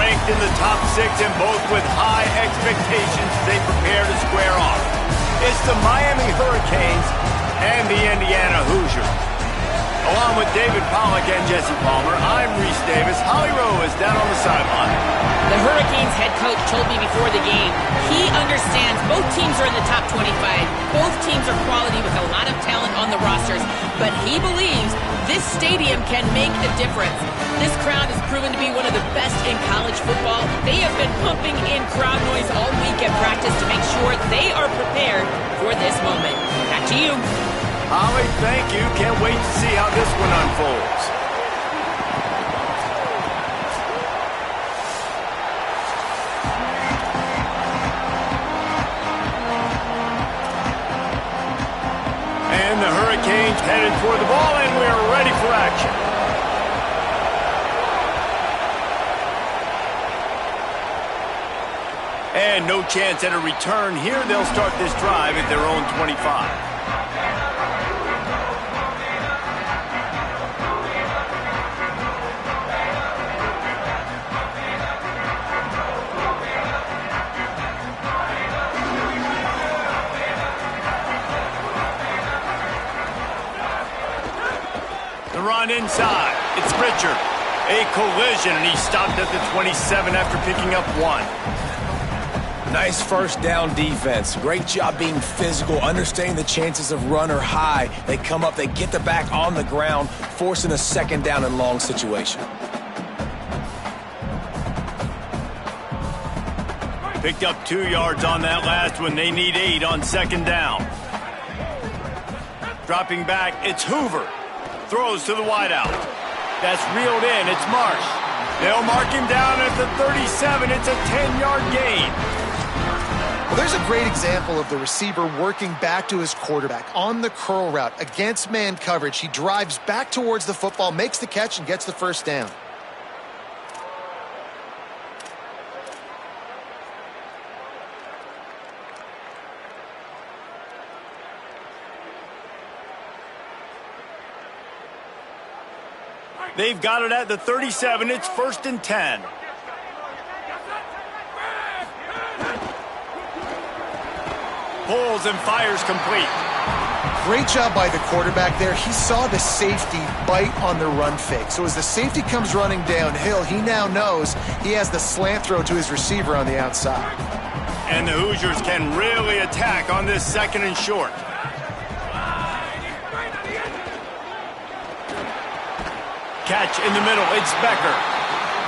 ranked in the top 6 and both with high expectations as they prepare to square off. It's the Miami Hurricanes and the Indiana Hoosiers. Along with David Pollack and Jesse Palmer, I'm Reese Davis. Holly Rowe is down on the sideline. The Hurricanes head coach told me before the game, he understands both teams are in the top 25. Both teams are quality with a lot of talent on the rosters, but he believes this stadium can make a difference. This crowd has proven to be one of the best in college football. They have been pumping in crowd noise all week at practice to make sure they are prepared for this moment. Back to you. Holly, thank you. Can't wait to see how this one unfolds. And the Hurricanes headed toward the ball, and we're ready for action. And no chance at a return here. They'll start this drive at their own 25. The run inside. It's Richard. A collision, and he stopped at the 27 after picking up 1. Nice first down defense. Great job being physical, understanding the chances of run are high. They come up, they get the back on the ground, forcing a second down and long situation. Picked up 2 yards on that last one. They need 8 on second down. Dropping back, it's Hoover. Throws to the wideout. That's reeled in. It's Marsh. They'll mark him down at the 37. It's a 10-yard gain. Well, there's a great example of the receiver working back to his quarterback on the curl route against man coverage. He drives back towards the football, makes the catch, and gets the first down. They've got it at the 37. It's 1st and 10. Pulls and fires complete. Great job by the quarterback there. He saw the safety bite on the run fake. So as the safety comes running downhill, he now knows he has the slant throw to his receiver on the outside. And the Hoosiers can really attack on this 2nd and short. Catch in the middle. It's Becker.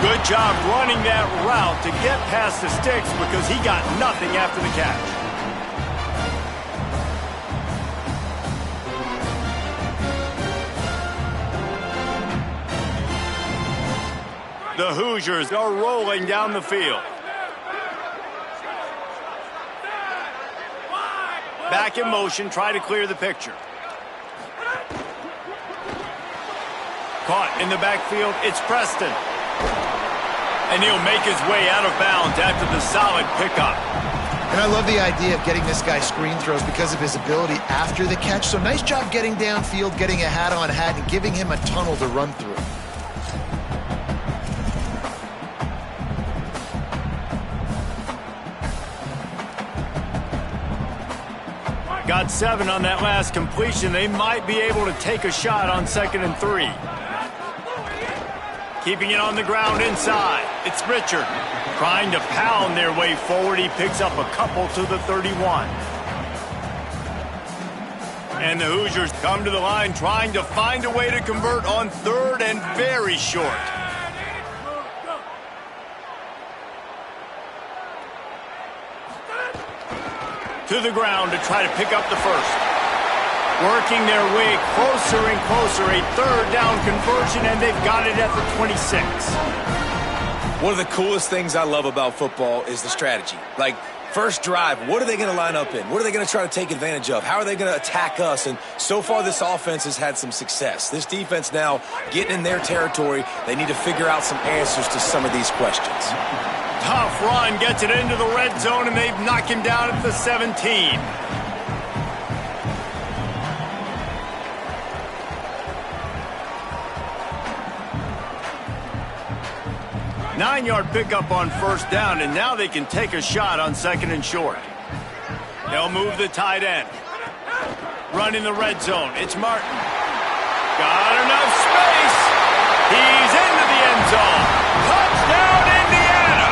Good job running that route to get past the sticks because he got nothing after the catch. The Hoosiers are rolling down the field. Back in motion, try to clear the picture. Caught in the backfield, it's Preston. And he'll make his way out of bounds after the solid pickup. And I love the idea of getting this guy screen throws because of his ability after the catch. So nice job getting downfield, getting a hat-on-hat, and giving him a tunnel to run through. Got 7 on that last completion. They might be able to take a shot on 2nd and 3. Keeping it on the ground inside. It's Richard. Trying to pound their way forward. He picks up a couple to the 31. And the Hoosiers come to the line trying to find a way to convert on 3rd and very short. To the ground to try to pick up the first. Working their way closer and closer. A 3rd down conversion, and they've got it at the 26. One of the coolest things I love about football is the strategy. Like, first drive, what are they going to line up in? What are they going to try to take advantage of? How are they going to attack us? And so far, this offense has had some success. This defense now getting in their territory. They need to figure out some answers to some of these questions. Tough run, gets it into the red zone, and they've knocked him down at the 17. 9-yard pickup on first down, and now they can take a shot on 2nd and short. They'll move the tight end. Running the red zone. It's Martin. Got enough space. He's into the end zone. Touchdown, Indiana!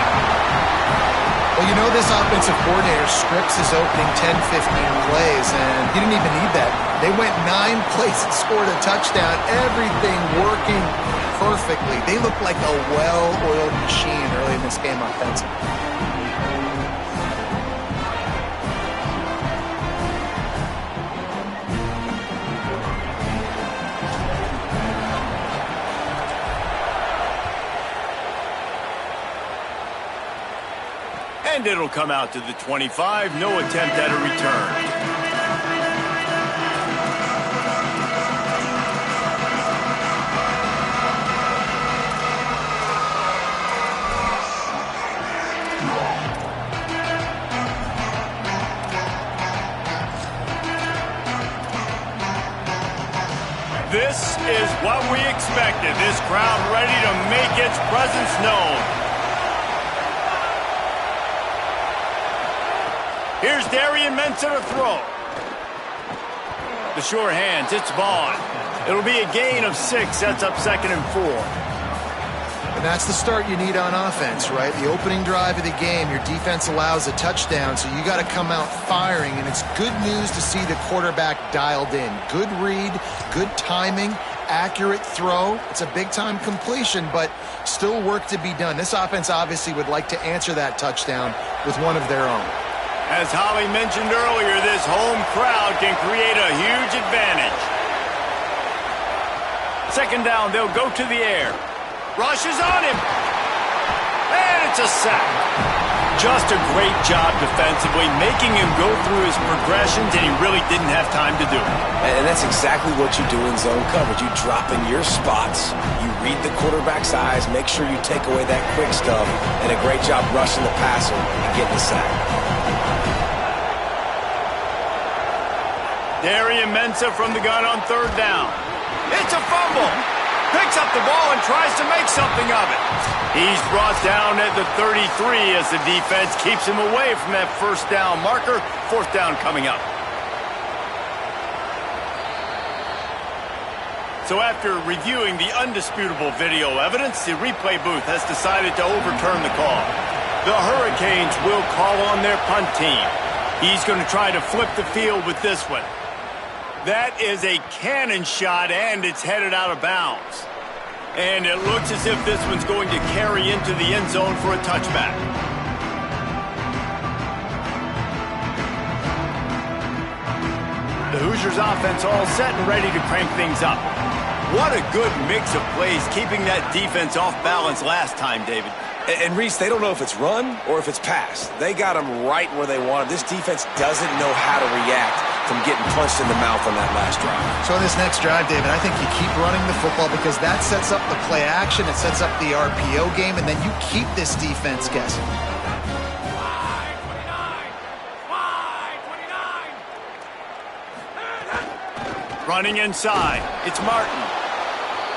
Well, you know this offensive coordinator scripts his opening 10, 15 plays, and he didn't even need that. They went 9 plays and scored a touchdown. Everything working perfectly. They look like a well-oiled machine early in this game offensively. And it'll come out to the 25. No attempt at a return. This is what we expected. This crowd ready to make its presence known. Here's Darian Mensah to throw. The sure hands, it's Vaughn. It'll be a gain of 6, sets up 2nd and 4. And that's the start you need on offense, right? The opening drive of the game, your defense allows a touchdown, so you got to come out firing, and it's good news to see the quarterback dialed in. Good read, good timing, accurate throw. It's a big-time completion, but still work to be done. This offense obviously would like to answer that touchdown with one of their own. As Holly mentioned earlier, this home crowd can create a huge advantage. 2nd down, they'll go to the air. Rush is on him. And it's a sack. Just a great job defensively, making him go through his progressions, and he really didn't have time to do it. And that's exactly what you do in zone coverage. You drop in your spots, you read the quarterback's eyes, make sure you take away that quick stuff, and a great job rushing the passer and getting the sack. Darian Mensah from the gun on 3rd down. It's a fumble. Picks up the ball and tries to make something of it. He's brought down at the 33 as the defense keeps him away from that 1st down marker. 4th down coming up. So after reviewing the undisputable video evidence, the replay booth has decided to overturn the call. The Hurricanes will call on their punt team. He's going to try to flip the field with this one. That is a cannon shot, and it's headed out of bounds. And it looks as if this one's going to carry into the end zone for a touchback. The Hoosiers offense all set and ready to crank things up. What a good mix of plays, keeping that defense off balance last time, David. And Reese, they don't know if it's run or if it's pass. They got them right where they want them. This defense doesn't know how to react from getting punched in the mouth on that last drive. So in this next drive, David, I think you keep running the football because that sets up the play action, it sets up the RPO game, and then you keep this defense guessing. Running inside, it's Martin.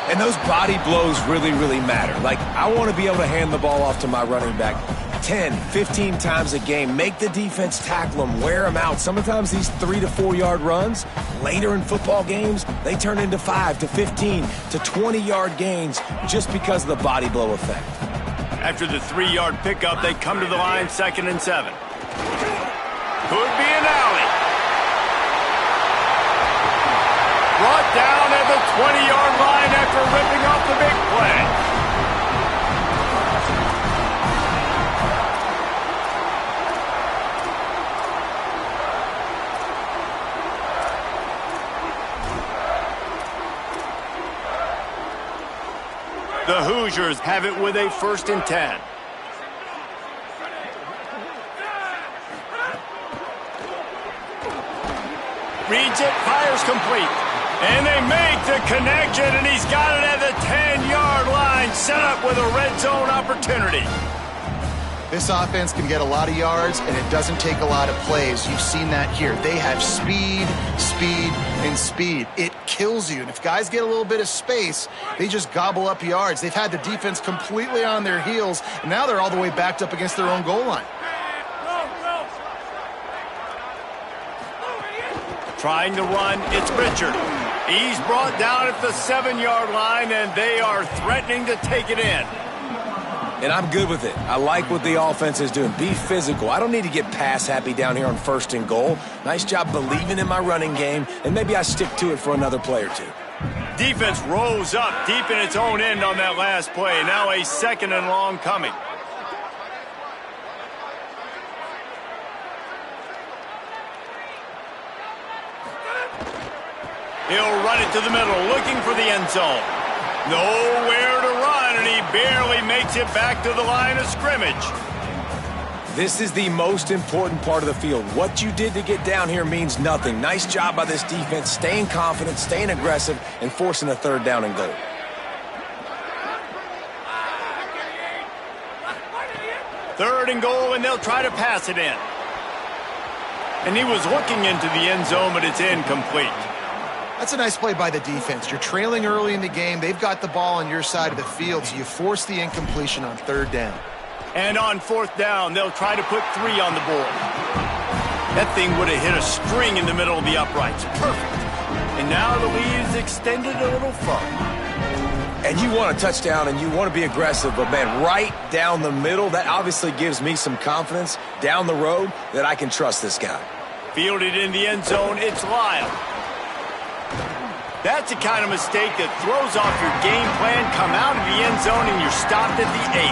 And those body blows really, really matter. Like, I want to be able to hand the ball off to my running back 10, 15 times a game. Make the defense tackle them, wear them out. Sometimes these 3 to 4 yard runs, later in football games, they turn into 5 to 15 to 20 yard gains just because of the body blow effect. After the 3-yard pickup, they come to the line, 2nd and 7. Could be an alley. Brought down at the 20-yard line after ripping off the big play. The Hoosiers have it with a 1st and 10. Reads it, fires complete. And they make the connection, and he's got it at the 10-yard line, set up with a red zone opportunity. This offense can get a lot of yards, and it doesn't take a lot of plays. You've seen that here. They have speed, speed, and speed. It kills you. And if guys get a little bit of space, they just gobble up yards. They've had the defense completely on their heels, and now they're all the way backed up against their own goal line. Trying to run, it's Richard. He's brought down at the 7-yard line, and they are threatening to take it in. And I'm good with it. I like what the offense is doing. Be physical. I don't need to get pass happy down here on 1st and goal. Nice job believing in my running game, and maybe I stick to it for another play or two. Defense rose up deep in its own end on that last play. Now a 2nd and long coming. He'll run it to the middle, looking for the end zone. Nowhere to run, and he barely makes it back to the line of scrimmage. This is the most important part of the field. What you did to get down here means nothing. Nice job by this defense, staying confident, staying aggressive, and forcing a 3rd down and goal. Third and goal, and they'll try to pass it in. And he was looking into the end zone, but it's incomplete. That's a nice play by the defense. You're trailing early in the game. They've got the ball on your side of the field, so you force the incompletion on 3rd down. And on 4th down, they'll try to put 3 on the board. That thing would have hit a string in the middle of the uprights. Perfect. And now the lead is extended a little further. And you want a touchdown, and you want to be aggressive, but, man, right down the middle, that obviously gives me some confidence down the road that I can trust this guy. Fielded in the end zone, it's Lyle. That's the kind of mistake that throws off your game plan. Come out of the end zone, and you're stopped at the 8.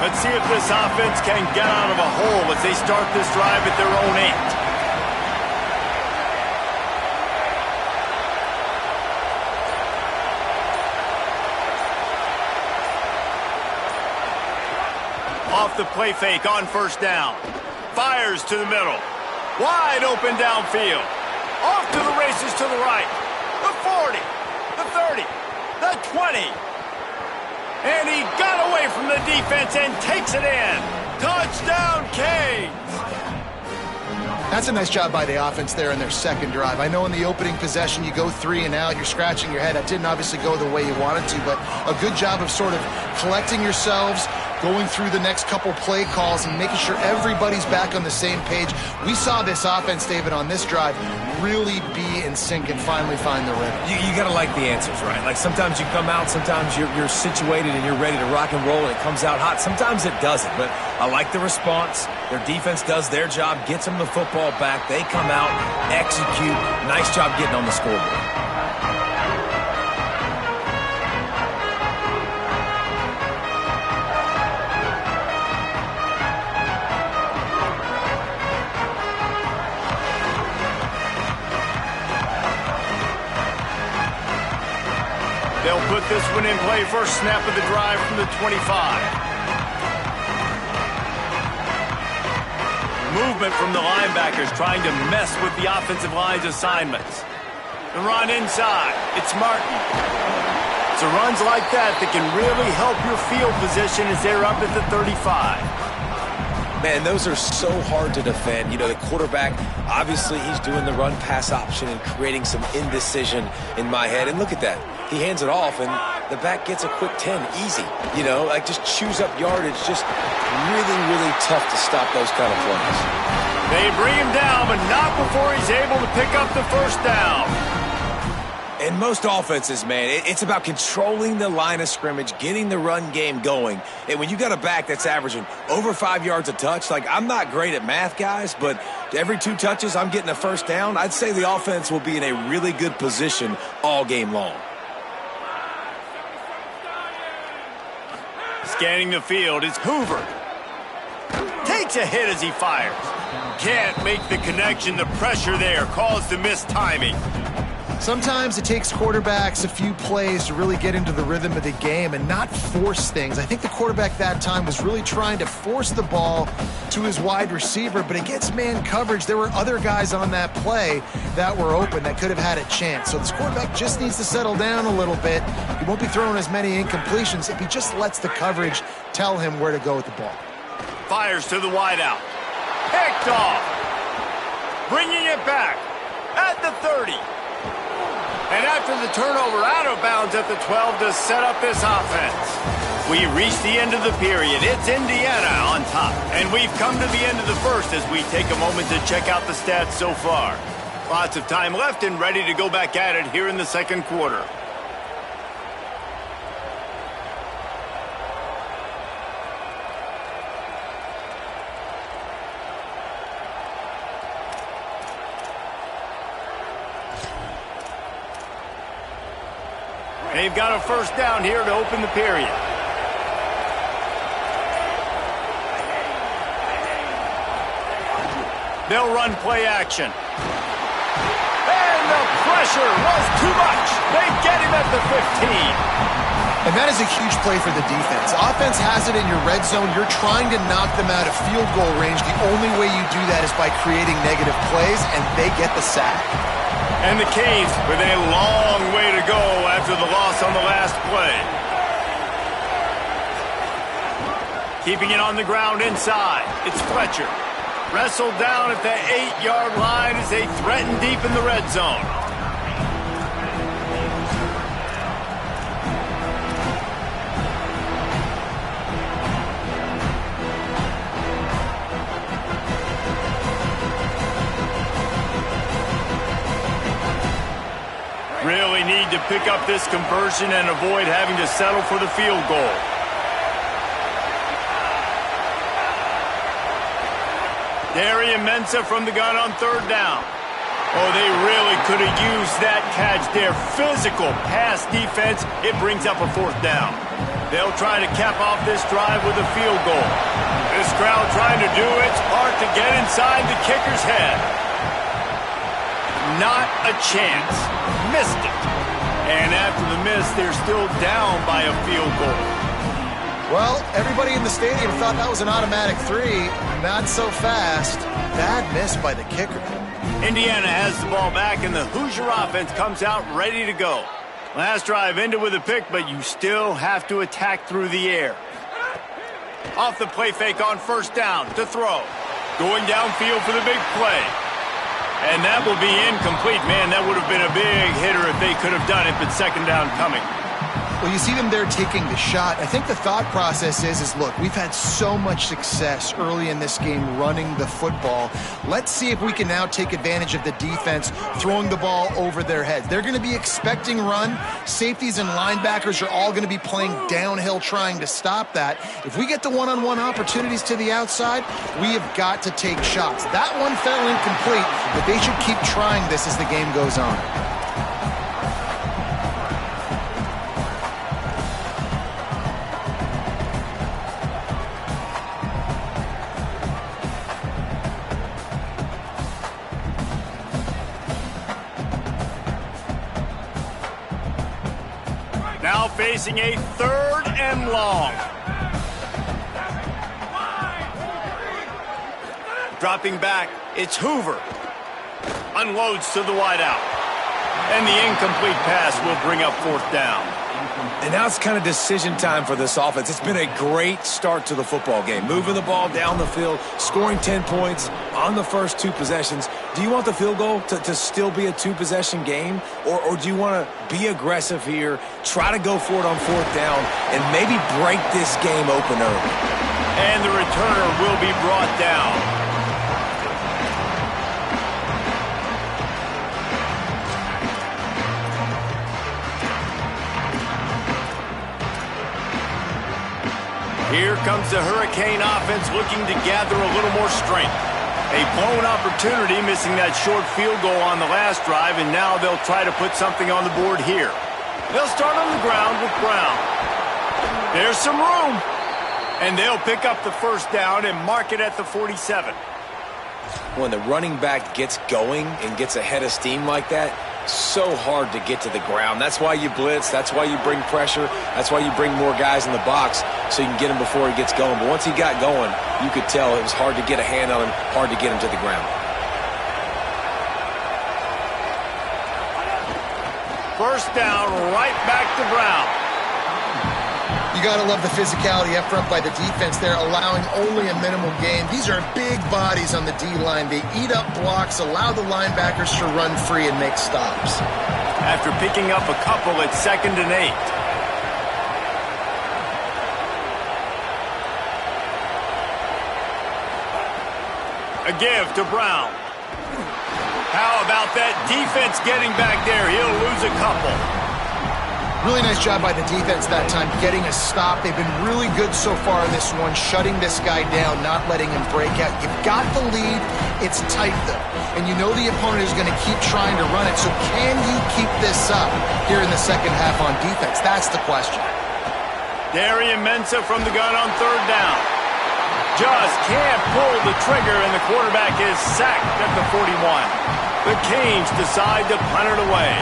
Let's see if this offense can get out of a hole as they start this drive at their own 8. Off the play fake on 1st down. Fires to the middle. Wide open downfield. Off to the races to the right. The 40, the 30, the 20. And he got away from the defense and takes it in. Touchdown, Canes! That's a nice job by the offense there in their 2nd drive. I know in the opening possession you go 3 and out, you're scratching your head. That didn't obviously go the way you wanted to, but a good job of sort of collecting yourselves, going through the next couple play calls and making sure everybody's back on the same page. We saw this offense, David, on this drive really be in sync and finally find the rhythm. You got to like the answers, right? Like sometimes you come out, sometimes you're situated and you're ready to rock and roll and it comes out hot. Sometimes it doesn't, but I like the response. Their defense does their job, gets them the football back. They come out, execute. Nice job getting on the scoreboard. They'll put this one in play. First snap of the drive from the 25. Movement from the linebackers trying to mess with the offensive line's assignments. The run inside. It's Martin. It's runs like that can really help your field position as they're up at the 35. Man, those are so hard to defend. You know, the quarterback, obviously he's doing the run-pass option and creating some indecision in my head. And look at that. He hands it off, and the back gets a quick 10. Easy. You know, like just chews up yardage. Just really, really tough to stop those kind of plays. They bring him down, but not before he's able to pick up the 1st down. In most offenses, man, it's about controlling the line of scrimmage, getting the run game going. And when you got a back that's averaging over 5 yards a touch, like I'm not great at math, guys, but every 2 touches I'm getting a 1st down, I'd say the offense will be in a really good position all game long. Scanning the field is Hoover. Takes a hit as he fires. Can't make the connection. The pressure there caused the missed timing. Sometimes it takes quarterbacks a few plays to really get into the rhythm of the game and not force things. I think the quarterback that time was really trying to force the ball to his wide receiver, but against man coverage, there were other guys on that play that were open that could have had a chance. So this quarterback just needs to settle down a little bit. He won't be throwing as many incompletions if he just lets the coverage tell him where to go with the ball. Fires to the wideout. Picked off. Bringing it back at the 30. And after the turnover, out of bounds at the 12 to set up this offense. We reach the end of the period. It's Indiana on top. And we've come to the end of the first as we take a moment to check out the stats so far. Lots of time left and ready to go back at it here in the second quarter. They've got a first down here to open the period. They'll run play action. And the pressure was too much. They get him at the 15. And that is a huge play for the defense. Offense has it in your red zone. You're trying to knock them out of field goal range. The only way you do that is by creating negative plays, and they get the sack. And the Canes with a long way to go after the loss on the last play. Keeping it on the ground inside. It's Fletcher. Wrestled down at the 8-yard line as they threaten deep in the red zone. Really need to pick up this conversion and avoid having to settle for the field goal. Darian Mensah from the gun on third down. Oh, they really could have used that catch there. Physical pass defense. It brings up a fourth down. They'll try to cap off this drive with a field goal. This crowd trying to do its part to get inside the kicker's head. Not a chance. Missed it. And after the miss, they're still down by a field goal. Well, everybody in the stadium thought that was an automatic 3. Not so fast. Bad miss by the kicker. Indiana has the ball back, and the Hoosier offense comes out ready to go. Last drive ended with a pick, but you still have to attack through the air. Off the play fake on first down to throw. Going downfield for the big play. And that will be incomplete. Man, that would have been a big hitter if they could have done it, but second down coming. Well, you see them there taking the shot. I think the thought process is look, we've had so much success early in this game running the football. Let's see if we can now take advantage of the defense throwing the ball over their heads. They're going to be expecting run. Safeties and linebackers are all going to be playing downhill trying to stop that. If we get the one-on-one opportunities to the outside, we have got to take shots. That one fell incomplete, but they should keep trying this as the game goes on. Now facing a third and long. Dropping back, it's Hoover. Unloads to the wideout. And the incomplete pass will bring up fourth down. And now it's kind of decision time for this offense. It's been a great start to the football game. Moving the ball down the field, scoring 10 points on the first 2 possessions. Do you want the field goal to still be a 2-possession game? Or do you want to be aggressive here, try to go for it on fourth down, and maybe break this game open early? And the returner will be brought down. Here comes the Hurricane offense looking to gather a little more strength. A blown opportunity, missing that short field goal on the last drive, and now they'll try to put something on the board here. They'll start on the ground with Brown. There's some room. And they'll pick up the first down and mark it at the 47. When the running back gets going and gets ahead of steam like that, so hard to get to the ground. That's why you blitz. That's why you bring pressure. That's why you bring more guys in the box so you can get him before he gets going. But once he got going, you could tell it was hard to get a hand on him, hard to get him to the ground. First down, right back to Brown. You got to love the physicality up front by the defense there, allowing only a minimal gain. These are big bodies on the D-line. They eat up blocks, allow the linebackers to run free and make stops. After picking up a couple at 2nd and 8. A give to Brown. How about that defense getting back there? He'll lose a couple. Really nice job by the defense that time, getting a stop. They've been really good so far in this one, shutting this guy down, not letting him break out. You've got the lead. It's tight, though. And you know the opponent is going to keep trying to run it. So can you keep this up here in the second half on defense? That's the question. Darian Mensah from the gun on 3rd down. Just can't pull the trigger, and the quarterback is sacked at the 41. The Canes decide to punt it away.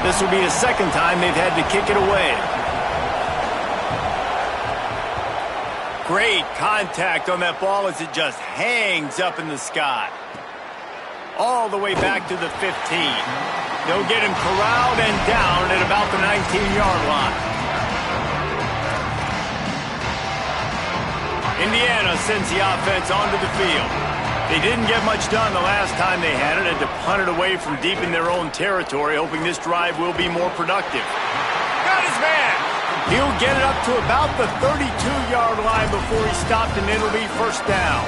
This will be the 2nd time they've had to kick it away. Great contact on that ball as it just hangs up in the sky. All the way back to the 15. They'll get him corralled and down at about the 19-yard line. Indiana sends the offense onto the field. They didn't get much done the last time they had it, and to punt it away from deep in their own territory, hoping this drive will be more productive. Got his man! He'll get it up to about the 32-yard line before he stopped, and it'll be 1st down.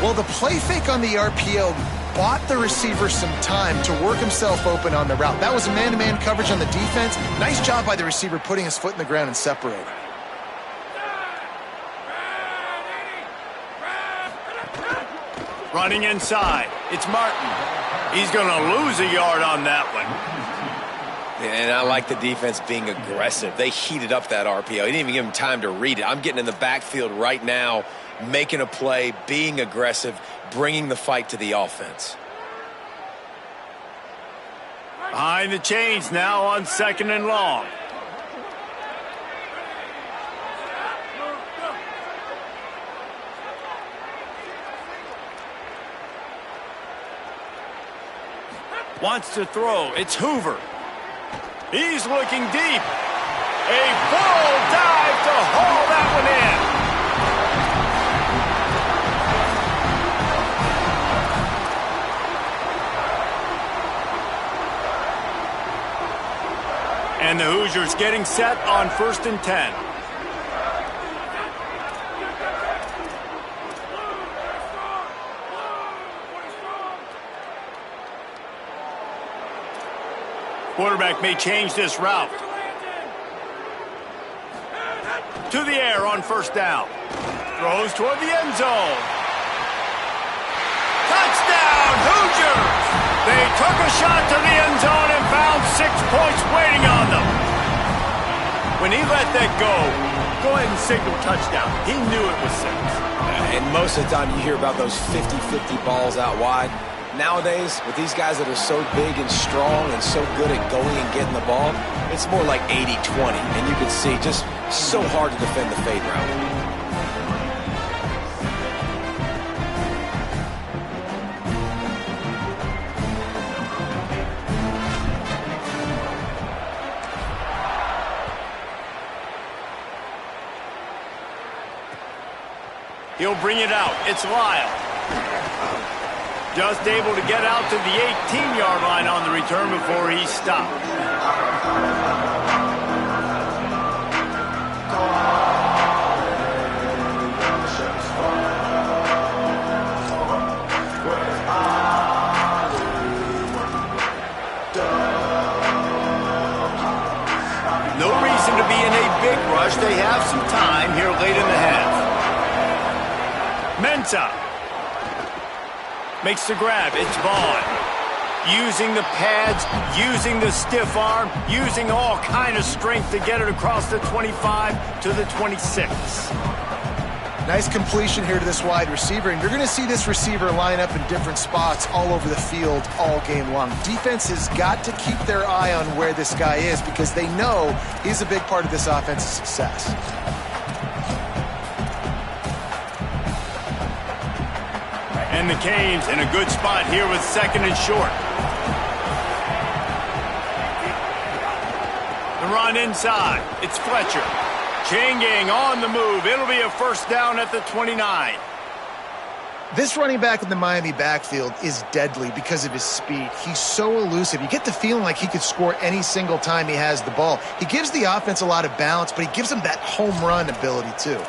Well, the play fake on the RPO bought the receiver some time to work himself open on the route. That was a man-to-man coverage on the defense. Nice job by the receiver putting his foot in the ground and separating. Running inside, it's Martin. He's going to lose a yard on that one. And I like the defense being aggressive. They heated up that RPO. He didn't even give him time to read it. I'm getting in the backfield right now, making a play, being aggressive, bringing the fight to the offense. Behind the chains now on 2nd and long. Wants to throw. It's Hoover. He's looking deep. A full dive to haul that one in. And the Hoosiers getting set on 1st and 10. Quarterback may change this route. To the air on 1st down. Throws toward the end zone. Touchdown, Hoosiers! They took a shot to the end zone and found 6 points waiting on them. When he let that go ahead and signal touchdown. He knew it was 6. And most of the time you hear about those 50-50 balls out wide. Nowadays, with these guys that are so big and strong and so good at going and getting the ball, it's more like 80-20. And you can see just so hard to defend the fade route. He'll bring it out. It's Lyle. Just able to get out to the 18-yard line on the return before he stopped. No reason to be in a big rush. They have some time here late in the half. Mensah makes the grab. It's Vaughn. Using the pads, using the stiff arm, using all kind of strength to get it across the 25 to the 26. Nice completion here to this wide receiver, and you're going to see this receiver line up in different spots all over the field all game long. Defense has got to keep their eye on where this guy is because they know he's a big part of this offense's success. And the Canes in a good spot here with 2nd and short. The run inside. It's Fletcher. Chain gang on the move. It'll be a first down at the 29. This running back in the Miami backfield is deadly because of his speed. He's so elusive. You get the feeling like he could score any single time he has the ball. He gives the offense a lot of balance, but he gives them that home run ability too.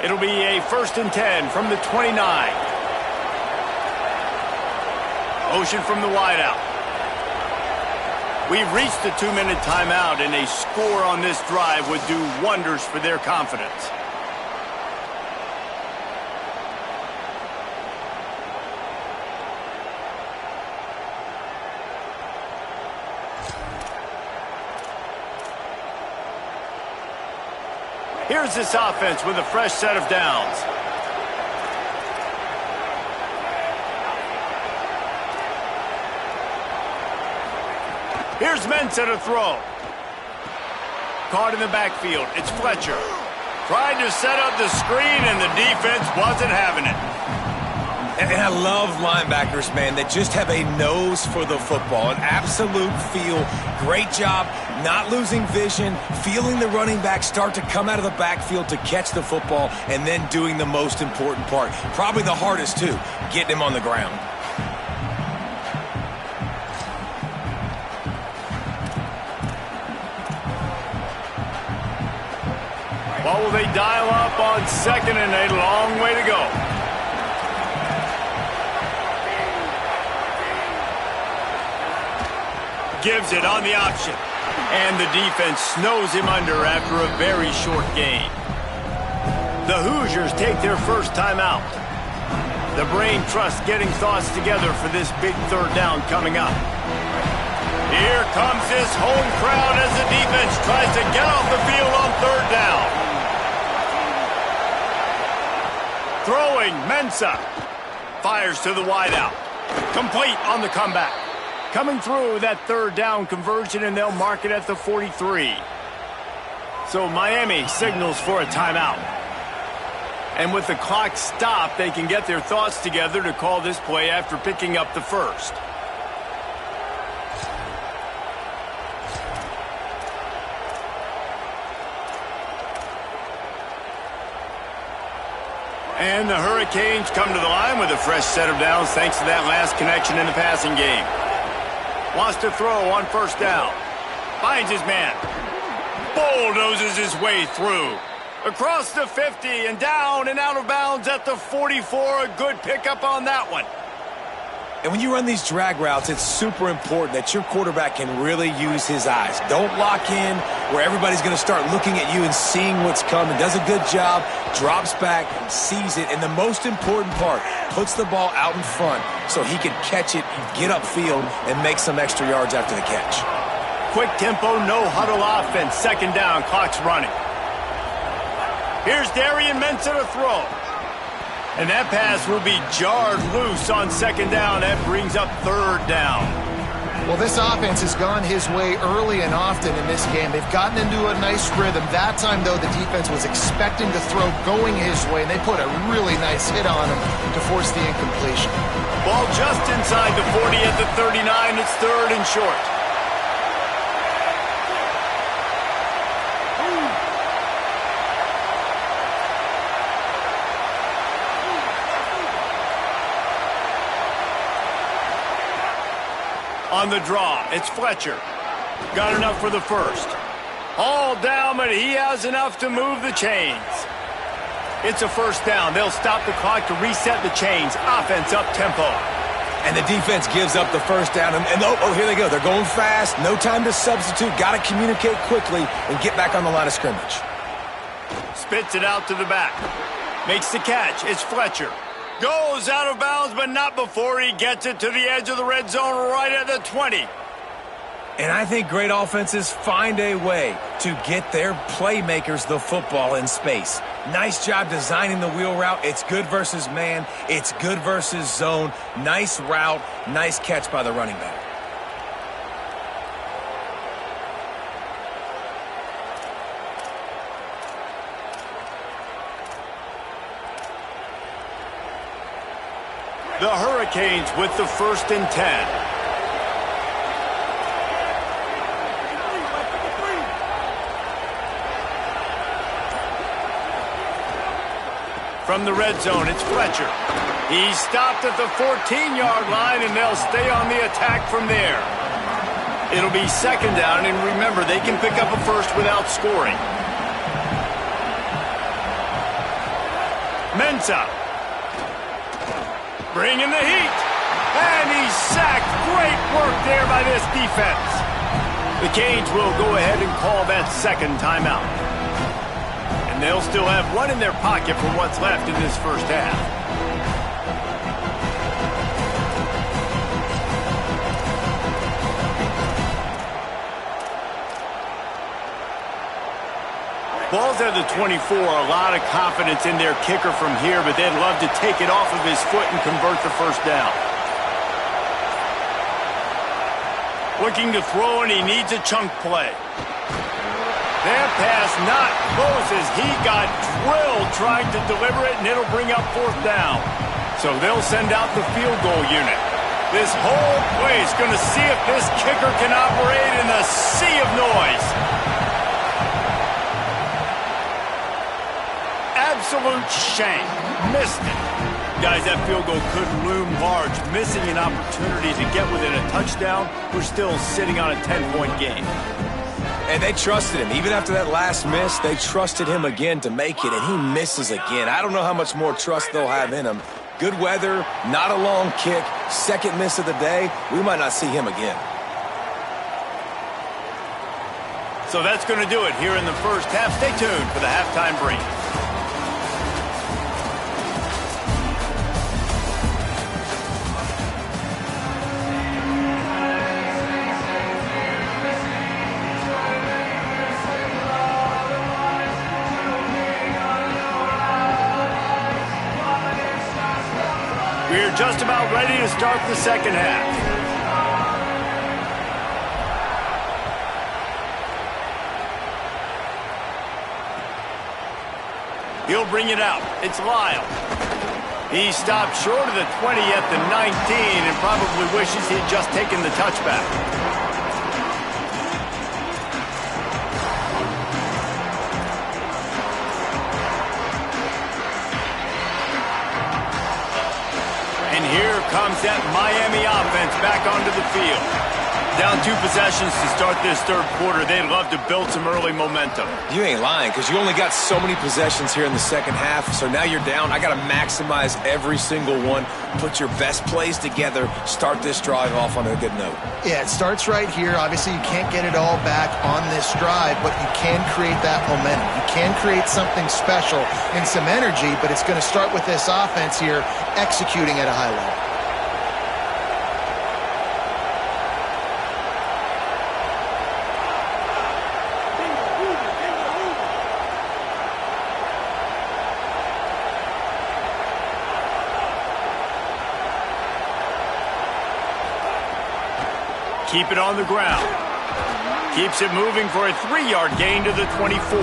It'll be a 1st and 10 from the 29. Motion from the wideout. We've reached the 2-minute timeout, and a score on this drive would do wonders for their confidence. Here's this offense with a fresh set of downs. Here's Mensa to throw. Caught in the backfield. It's Fletcher. Tried to set up the screen, and the defense wasn't having it. And I love linebackers, man, that just have a nose for the football, an absolute feel. Great job not losing vision, feeling the running back start to come out of the backfield to catch the football, and then doing the most important part. Probably the hardest, too, getting him on the ground. What will they dial up on 2nd and a long way to go? Gives it on the option. And the defense snows him under after a very short gain. The Hoosiers take their first timeout. The brain trust getting thoughts together for this big 3rd down coming up. Here comes this home crowd as the defense tries to get off the field on 3rd down. Throwing, Mensa. Fires to the wideout. Complete on the comeback. Coming through that 3rd down conversion, and they'll mark it at the 43. So Miami signals for a timeout. And with the clock stopped, they can get their thoughts together to call this play after picking up the first. And the Hurricanes come to the line with a fresh set of downs thanks to that last connection in the passing game. Wants to throw on 1st down. Finds his man. Bulldozes his way through. Across the 50 and down and out of bounds at the 44. A good pickup on that one. And when you run these drag routes, it's super important that your quarterback can really use his eyes. Don't lock in where everybody's going to start looking at you and seeing what's coming. Does a good job, drops back, sees it, and the most important part, puts the ball out in front so he can catch it, get upfield, and make some extra yards after the catch. Quick tempo, no huddle offense. 2nd down, clock's running. Here's Darian Mensa to throw. And that pass will be jarred loose on 2nd down. That brings up 3rd down. Well, this offense has gone his way early and often in this game. They've gotten into a nice rhythm. That time, though, the defense was expecting the throw going his way, and they put a really nice hit on him to force the incompletion. Ball just inside the 40 at the 39. It's 3rd and short. On the draw, it's Fletcher. Got enough for the first. All down, but he has enough to move the chains. It's a 1st down. They'll stop the clock to reset the chains. Offense up tempo. And the defense gives up the 1st down. And oh, here they go. They're going fast. No time to substitute. Got to communicate quickly and get back on the line of scrimmage. Spits it out to the back. Makes the catch. It's Fletcher. Goes out of bounds, but not before he gets it to the edge of the red zone right at the 20. And I think great offenses find a way to get their playmakers the football in space. Nice job designing the wheel route. It's good versus man. It's good versus zone. Nice route. Nice catch by the running back. The Hurricanes with the 1st and 10. From the red zone, it's Fletcher. He's stopped at the 14-yard line, and they'll stay on the attack from there. It'll be 2nd down, and remember, they can pick up a first without scoring. Mensah. Bringing the heat. And he's sacked. Great work there by this defense. The Canes will go ahead and call that 2nd timeout. And they'll still have one in their pocket for what's left in this first half. Ball's at the 24, a lot of confidence in their kicker from here, but they'd love to take it off of his foot and convert the first down. Looking to throw, and he needs a chunk play. That pass not close as he got drilled trying to deliver it, and it'll bring up 4th down. So they'll send out the field goal unit. This whole play is going to see if this kicker can operate in a sea of noise. Absolute shame. Missed it. Guys, that field goal could loom large. Missing an opportunity to get within a touchdown. We're still sitting on a 10-point game. And they trusted him. Even after that last miss, they trusted him again to make it, and he misses again. I don't know how much more trust they'll have in him. Good weather, not a long kick, 2nd miss of the day. We might not see him again. So that's going to do it here in the first half. Stay tuned for the halftime break. We're just about ready to start the second half. He'll bring it out. It's Lyle. He stopped short of the 20 at the 19 and probably wishes he'd just taken the touchback. Here comes that Miami offense back onto the field. Down 2 possessions to start this 3rd quarter. They'd love to build some early momentum. You ain't lying, because you only got so many possessions here in the 2nd half, so now you're down. I got to maximize every single one. Put your best plays together. Start this drive off on a good note. Yeah, it starts right here. Obviously, you can't get it all back on this drive, but you can create that momentum. You can create something special and some energy, but it's going to start with this offense here executing at a high level. Keep it on the ground. Keeps it moving for a 3-yard gain to the 24.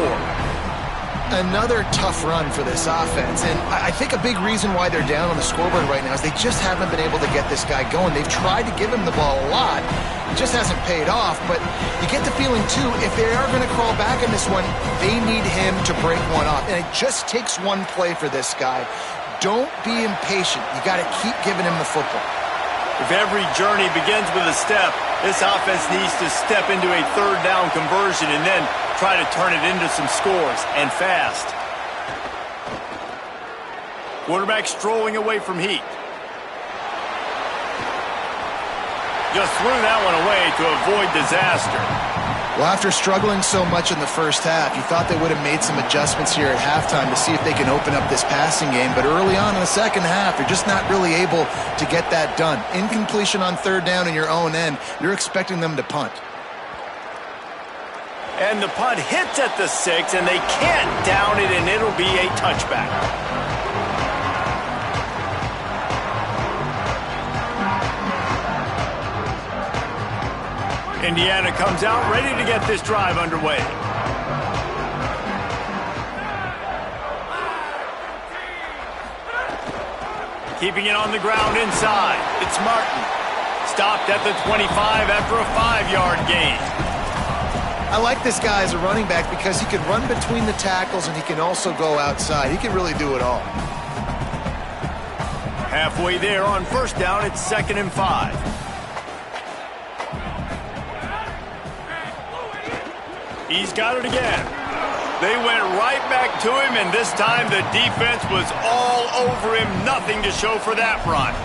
Another tough run for this offense, and I think a big reason why they're down on the scoreboard right now is they just haven't been able to get this guy going. They've tried to give him the ball a lot. It just hasn't paid off, but you get the feeling, too, if they are going to crawl back in this one, they need him to break one off, and it just takes one play for this guy. Don't be impatient. You got to keep giving him the football. If every journey begins with a step, this offense needs to step into a 3rd down conversion and then try to turn it into some scores, and fast. Quarterback strolling away from heat. Just threw that one away to avoid disaster. Well, after struggling so much in the first half, you thought they would have made some adjustments here at halftime to see if they can open up this passing game. But early on in the second half, you're just not really able to get that done. Incompletion on 3rd down in your own end, you're expecting them to punt. And the punt hits at the 6, and they can't down it, and it'll be a touchback. Indiana comes out ready to get this drive underway. Keeping it on the ground inside. It's Martin. Stopped at the 25 after a 5-yard gain. I like this guy as a running back because he can run between the tackles and he can also go outside. He can really do it all. Halfway there on first down, it's 2nd and 5. He's got it again. They went right back to him, and this time the defense was all over him. Nothing to show for that run.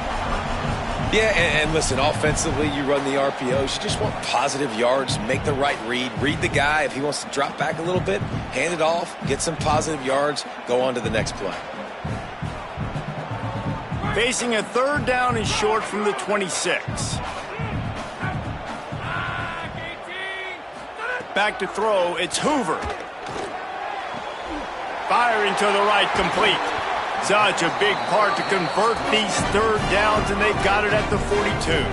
Yeah, and listen, offensively, you run the RPOs. You just want positive yards, make the right read the guy. If he wants to drop back a little bit, hand it off, get some positive yards, go on to the next play. Facing a 3rd down and short from the 26. Back to throw, it's Hoover. Firing to the right, complete. Such a big part to convert these 3rd downs, and they've got it at the 42.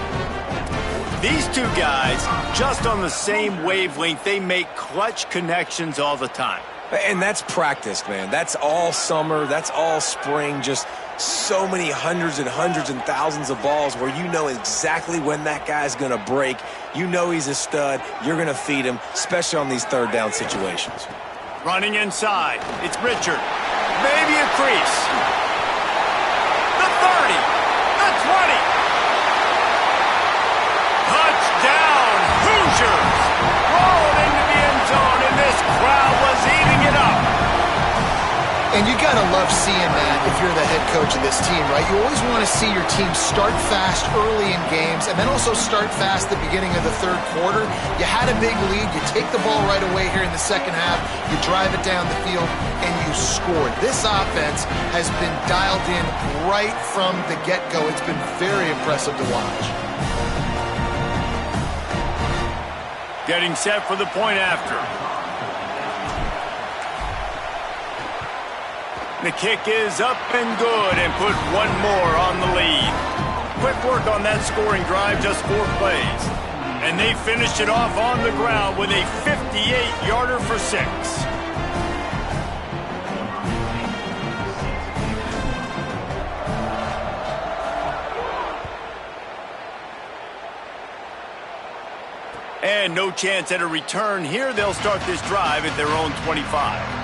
These two guys, just on the same wavelength, they make clutch connections all the time. And that's practice, man. That's all summer. That's all spring. Just so many hundreds and thousands of balls where you know exactly when that guy's going to break. You know he's a stud. You're going to feed him, especially on these 3rd down situations. Running inside, it's Richard. Maybe a crease. The 30, the 20. Touchdown, Hoosiers! Rolled into the end zone, and this crowd was eating it up. And you got to love seeing that if you're the head coach of this team, right? You always want to see your team start fast early in games and then also start fast at the beginning of the 3rd quarter. You had a big lead. You take the ball right away here in the 2nd half. You drive it down the field, and you scored. This offense has been dialed in right from the get-go. It's been very impressive to watch. Getting set for the point after. The kick is up and good, and put one more on the lead. Quick work on that scoring drive, just 4 plays. And they finished it off on the ground with a 58-yarder for 6. And no chance at a return here. They'll start this drive at their own 25.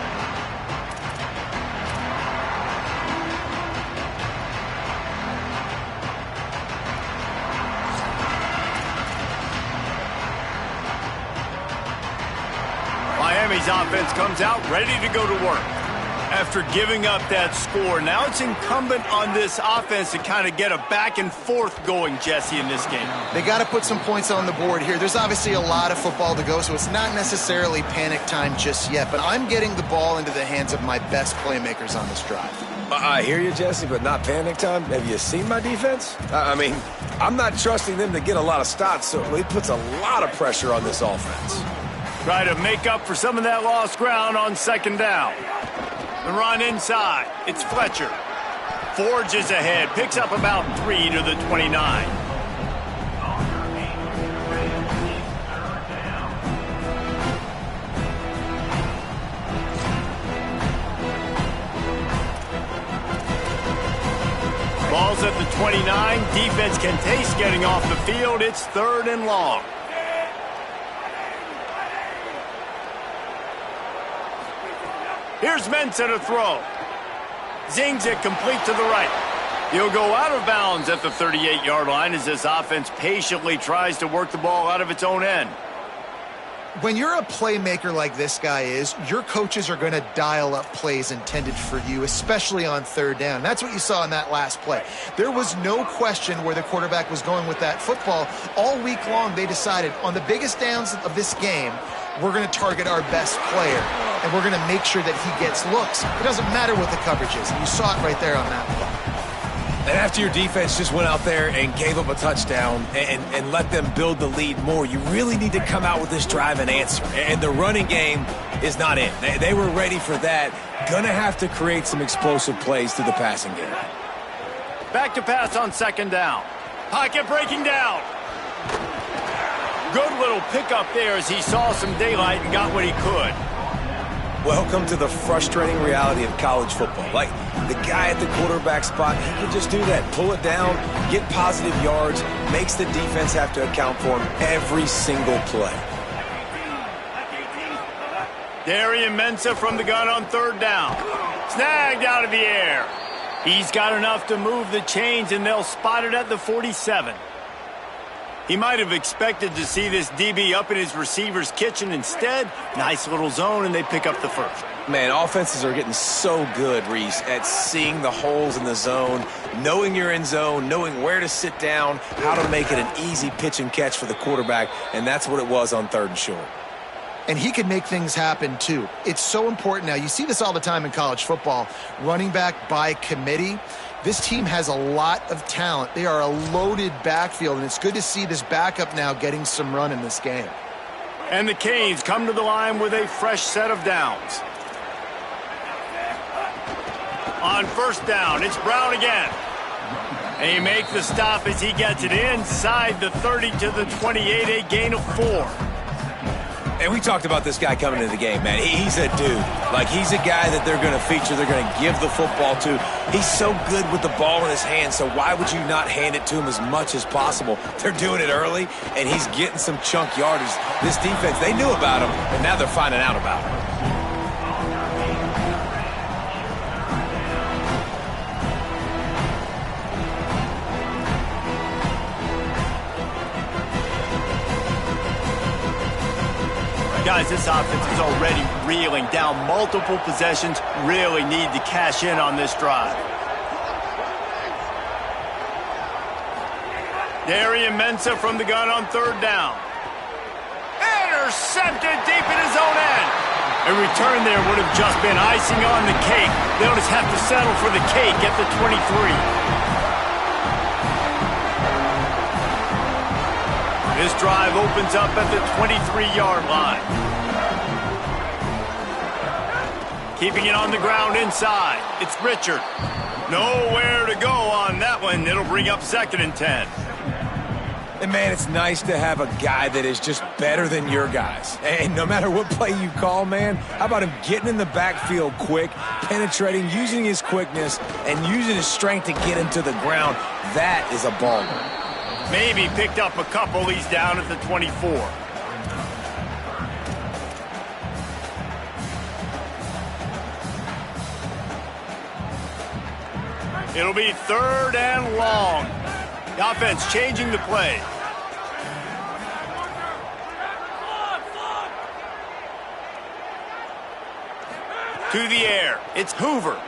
Miami's offense comes out ready to go to work. After giving up that score, now it's incumbent on this offense to kind of get a back and forth going, Jesse, in this game. They got to put some points on the board here. There's obviously a lot of football to go, so it's not necessarily panic time just yet, but I'm getting the ball into the hands of my best playmakers on this drive. I hear you, Jesse, but not panic time. Have you seen my defense? I mean, I'm not trusting them to get a lot of stops, so it puts a lot of pressure on this offense. Try to make up for some of that lost ground on 2nd down. The run inside. It's Fletcher. Forges ahead. Picks up about 3 to the 29. Ball's at the 29. Defense can taste getting off the field. It's 3rd and long. Here's Mensah to throw. Zings it complete to the right. He'll go out of bounds at the 38-yard line as this offense patiently tries to work the ball out of its own end. When you're a playmaker like this guy is, your coaches are going to dial up plays intended for you, especially on 3rd down. That's what you saw in that last play. There was no question where the quarterback was going with that football. All week long, they decided on the biggest downs of this game, we're going to target our best player, and we're going to make sure that he gets looks. It doesn't matter what the coverage is. You saw it right there on that play. And after your defense just went out there and gave up a touchdown and let them build the lead more, you really need to come out with this drive and answer. And the running game is not in. They were ready for that. Gonna have to create some explosive plays through the passing game. Back to pass on second down. Pocket breaking down. Good little pickup there as he saw some daylight and got what he could. Welcome to the frustrating reality of college football. Like, the guy at the quarterback spot, he can just do that. Pull it down, get positive yards, makes the defense have to account for him every single play. Darian Mensah from the gun on third down. Snagged out of the air. He's got enough to move the chains, and they'll spot it at the 47. He might have expected to see this DB up in his receiver's kitchen. Instead, nice little zone, and they pick up the first. Man, offenses are getting so good, Reese, at seeing the holes in the zone, knowing you're in zone, knowing where to sit down, how to make it an easy pitch and catch for the quarterback, and that's what it was on third and short. And he can make things happen, too. It's so important now. You see this all the time in college football. Running back by committee. This team has a lot of talent. They are a loaded backfield, and it's good to see this backup now getting some run in this game. And the Canes come to the line with a fresh set of downs. On first down, it's Brown again. And he makes the stop as he gets it inside the 30 to the 28, a gain of 4. And we talked about this guy coming into the game, man. He's a dude. Like, he's a guy that they're going to feature, they're going to give the football to. He's so good with the ball in his hand, so why would you not hand it to him as much as possible? They're doing it early, and he's getting some chunk yardage. This defense, they knew about him, and now they're finding out about him. Guys, this offense is already reeling down multiple possessions. Really need to cash in on this drive. Darian Mensah from the gun on third down. Intercepted deep in his own end. A return there would have just been icing on the cake. They'll just have to settle for the cake at the 23. This drive opens up at the 23-yard line. Keeping it on the ground inside. It's Richard. Nowhere to go on that one. It'll bring up 2nd and 10. And, man, it's nice to have a guy that is just better than your guys. And no matter what play you call, man, how about him getting in the backfield quick, penetrating, using his quickness, and using his strength to get him to the ground. That is a baller. Maybe picked up a couple. He's down at the 24. It'll be 3rd and long. The offense changing the play. To the air. It's Hoover.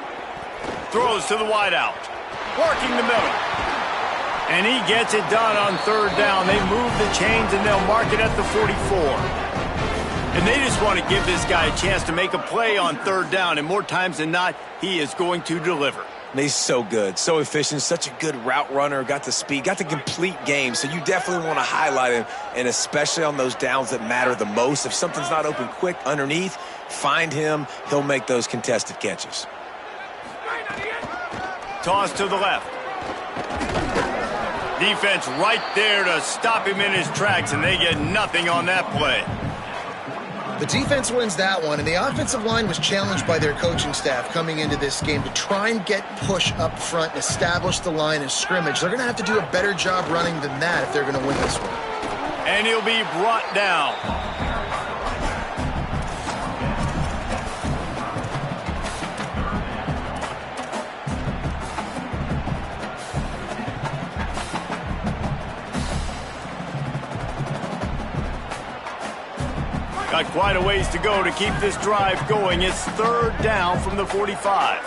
Throws to the wideout. Working the middle. And he gets it done on third down. They move the chains, and they'll mark it at the 44. And they just want to give this guy a chance to make a play on third down. And more times than not, he is going to deliver. He's so good, so efficient, such a good route runner, got the speed, got the complete game. So you definitely want to highlight him, and especially on those downs that matter the most. If something's not open quick underneath, find him. He'll make those contested catches. Toss to the left. Defense right there to stop him in his tracks, and they get nothing on that play. The defense wins that one, and the offensive line was challenged by their coaching staff coming into this game to try and get push up front and establish the line of scrimmage. They're going to have to do a better job running than that if they're going to win this one. And he'll be brought down. Got quite a ways to go to keep this drive going. It's 3rd down from the 45.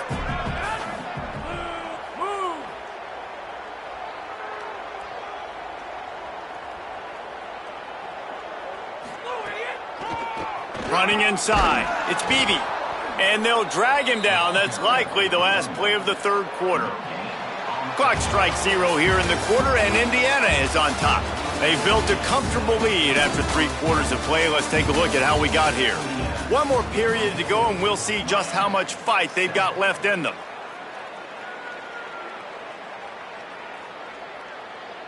Running inside. It's Beebe. And they'll drag him down. That's likely the last play of the third quarter. Clock strikes 0 here in the quarter, and Indiana is on top. They've built a comfortable lead after 3 quarters of play. Let's take a look at how we got here. One more period to go, and we'll see just how much fight they've got left in them.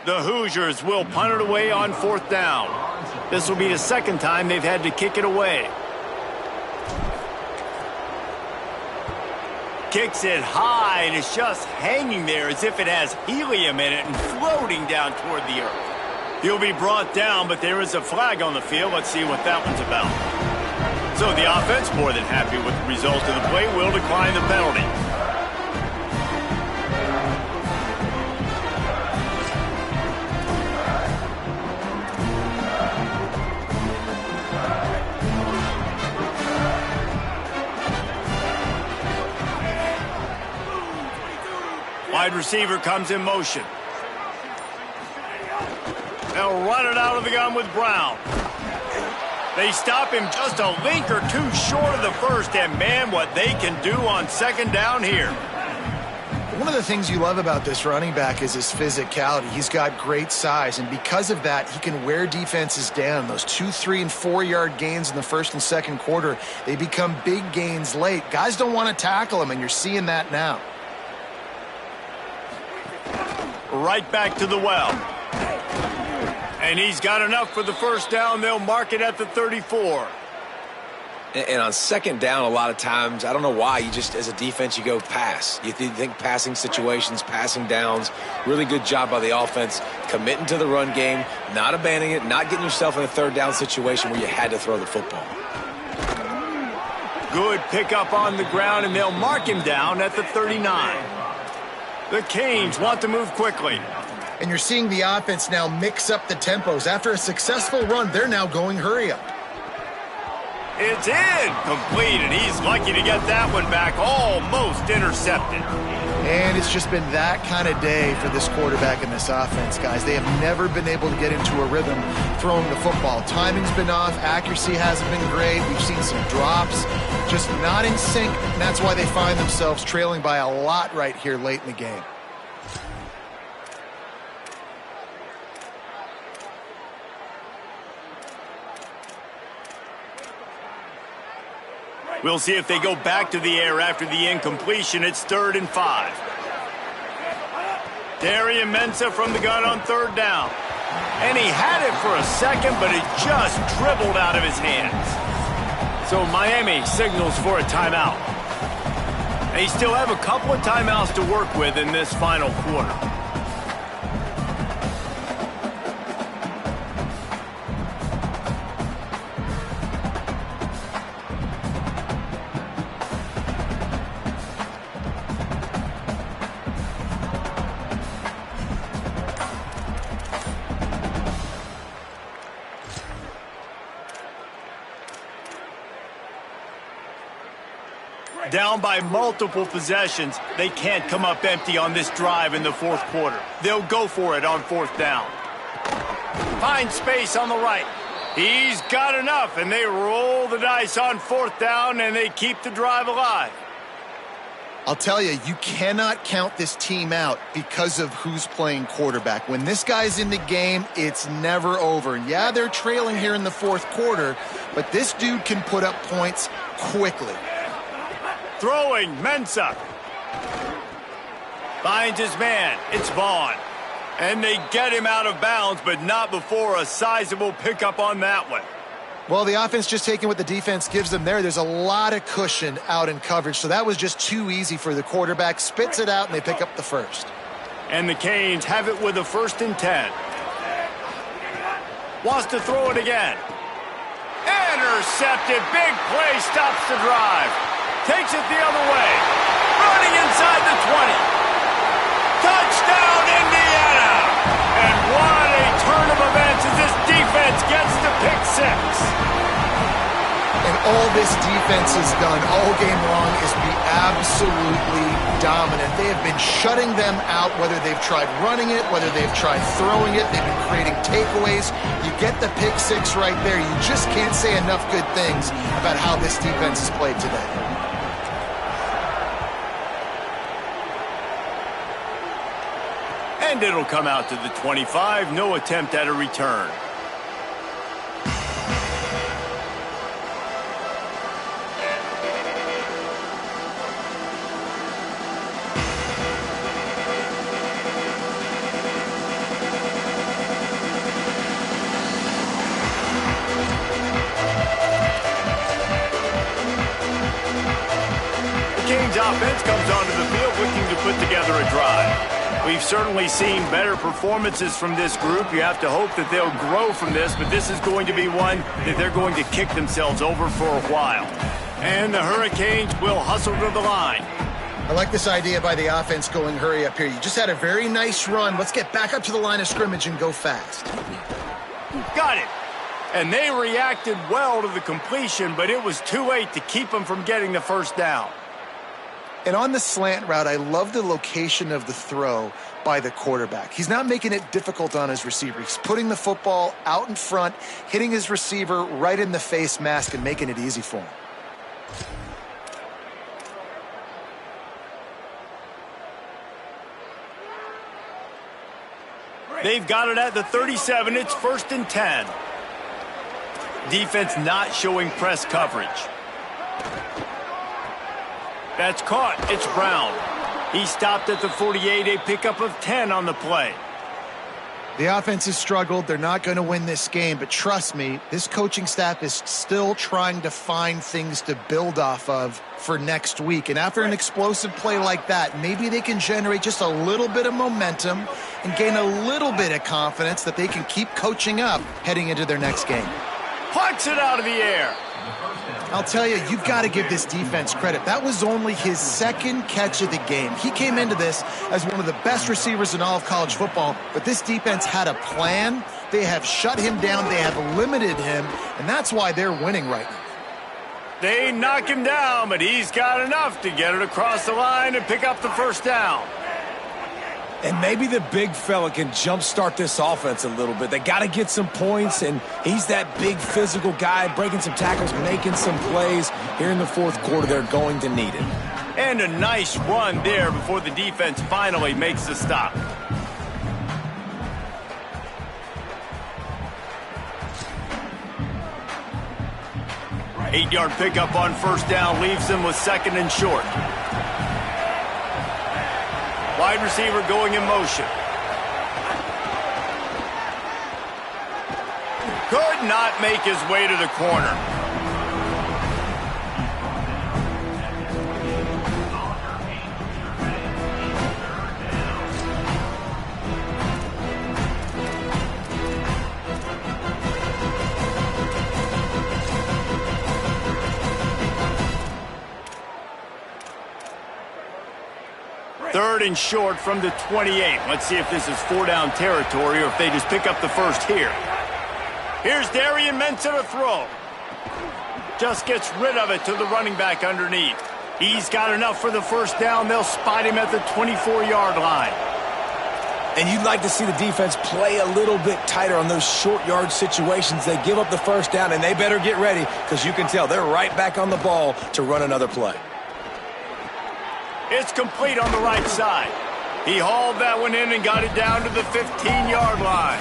The Hoosiers will punt it away on 4th down. This will be the second time they've had to kick it away. Kicks it high, and it's just hanging there as if it has helium in it and floating down toward the earth. He'll be brought down, but there is a flag on the field. Let's see what that one's about. So the offense, more than happy with the result of the play, will decline the penalty. Wide receiver comes in motion. They'll run it out of the gun with Brown. They stop him just a link or two short of the first, and man, what they can do on 2nd down here. One of the things you love about this running back is his physicality. He's got great size, and because of that, he can wear defenses down. Those 2, 3, and 4-yard gains in the 1st and 2nd quarter, they become big gains late. Guys don't want to tackle him, and you're seeing that now. Right back to the well. And he's got enough for the 1st down. They'll mark it at the 34. And on 2nd down, a lot of times, I don't know why, you just, as a defense, you go pass. You think passing situations, passing downs. Really good job by the offense, committing to the run game, not abandoning it, not getting yourself in a 3rd down situation where you had to throw the football. Good pickup on the ground, and they'll mark him down at the 39. The Canes want to move quickly. And you're seeing the offense now mix up the tempos. After a successful run, they're now going hurry up. It's incomplete, and he's lucky to get that one back, almost intercepted. And it's just been that kind of day for this quarterback and this offense, guys. They have never been able to get into a rhythm throwing the football. Timing's been off. Accuracy hasn't been great. We've seen some drops, just not in sync, and that's why they find themselves trailing by a lot right here late in the game. We'll see if they go back to the air after the incompletion. It's 3rd and 5. Darian Mensah from the gun on 3rd down. And he had it for a second, but it just dribbled out of his hands. So Miami signals for a timeout. They still have a couple of timeouts to work with in this final quarter. Down by multiple possessions, they can't come up empty on this drive in the 4th quarter. They'll go for it on 4th down. Find space on the right. He's got enough, and they roll the dice on 4th down, and they keep the drive alive. I'll tell you, you cannot count this team out because of who's playing quarterback. When this guy's in the game, it's never over. And yeah, they're trailing here in the 4th quarter, but this dude can put up points quickly. Throwing, Mensah. Finds his man. It's Vaughn. And they get him out of bounds, but not before a sizable pickup on that one. Well, the offense just taking what the defense gives them there. There's a lot of cushion out in coverage, so that was just too easy for the quarterback. Spits it out, and they pick up the 1st. And the Canes have it with a 1st and 10. Wants to throw it again. Intercepted. Big play stops the drive. Takes it the other way. Running inside the 20. Touchdown, Indiana! And what a turn of events as this defense gets the pick 6. And all this defense has done all game long is be absolutely dominant. They have been shutting them out, whether they've tried running it, whether they've tried throwing it. They've been creating takeaways. You get the pick 6 right there. You just can't say enough good things about how this defense has played today. And it'll come out to the 25. No attempt at a return. Offense comes onto the field looking to put together a drive. We've certainly seen better performances from this group. You have to hope that they'll grow from this, but this is going to be one that they're going to kick themselves over for a while. And the Hurricanes will hustle to the line. I like this idea by the offense going hurry up here. You just had a very nice run. Let's get back up to the line of scrimmage and go fast. Got it. And they reacted well to the completion, but it was too late to keep them from getting the first down. And on the slant route, I love the location of the throw by the quarterback. He's not making it difficult on his receiver. He's putting the football out in front, hitting his receiver right in the face mask and making it easy for him. They've got it at the 37. It's 1st and 10. Defense not showing press coverage. That's caught. It's Brown. He stopped at the 48, a pickup of 10 on the play. The offense has struggled. They're not going to win this game, but trust me, this coaching staff is still trying to find things to build off of for next week. And after an explosive play like that, maybe they can generate just a little bit of momentum and gain a little bit of confidence that they can keep coaching up heading into their next game. Plucks it out of the air. I'll tell you, you've got to give this defense credit. That was only his second catch of the game. He came into this as one of the best receivers in all of college football, but this defense had a plan. They have shut him down. They have limited him, and that's why they're winning right now. They knock him down, but he's got enough to get it across the line and pick up the first down. And maybe the big fella can jumpstart this offense a little bit. They got to get some points, and he's that big physical guy, breaking some tackles, making some plays. Here in the fourth quarter, they're going to need it. And a nice run there before the defense finally makes the stop. Eight-yard pickup on first down leaves them with 2nd and short. Wide receiver going in motion. Could not make his way to the corner. Third and short from the 28. Let's see if this is 4-down territory or if they just pick up the first here. Here's Darian Mensah to throw. Just gets rid of it to the running back underneath. He's got enough for the first down. They'll spot him at the 24-yard line. And you'd like to see the defense play a little bit tighter on those short yard situations. They give up the first down, and they better get ready because you can tell they're right back on the ball to run another play. It's complete on the right side. He hauled that one in and got it down to the 15-yard line.